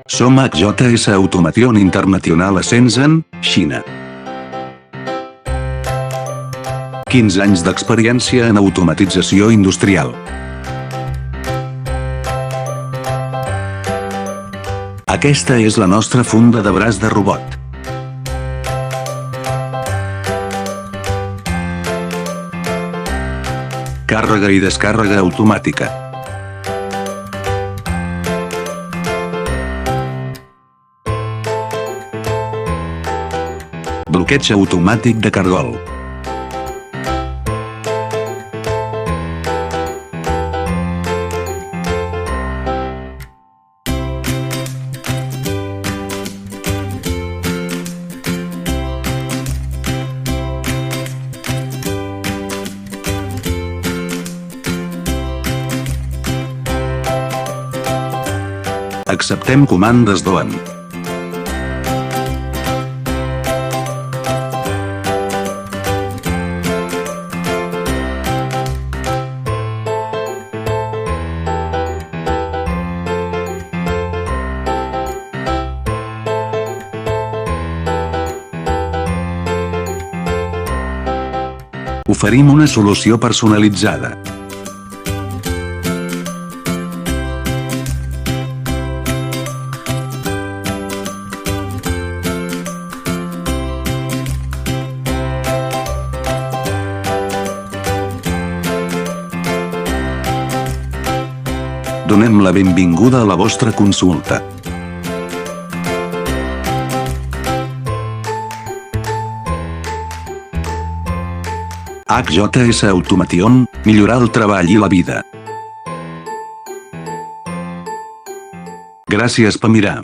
Som HJS Automation International a Shenzhen, Xina. 15 anys d'experiència en automatització industrial. Aquesta és la nostra funda de braç de robot. Càrrega i descàrrega automàtica. Bloqueig automàtic de cargol. Acceptem comandes d'OEM. Oferim una solució personalitzada. Donem la benvinguda a la vostra consulta. HJS Automation, millorar el treball i la vida. Gràcies per mirar.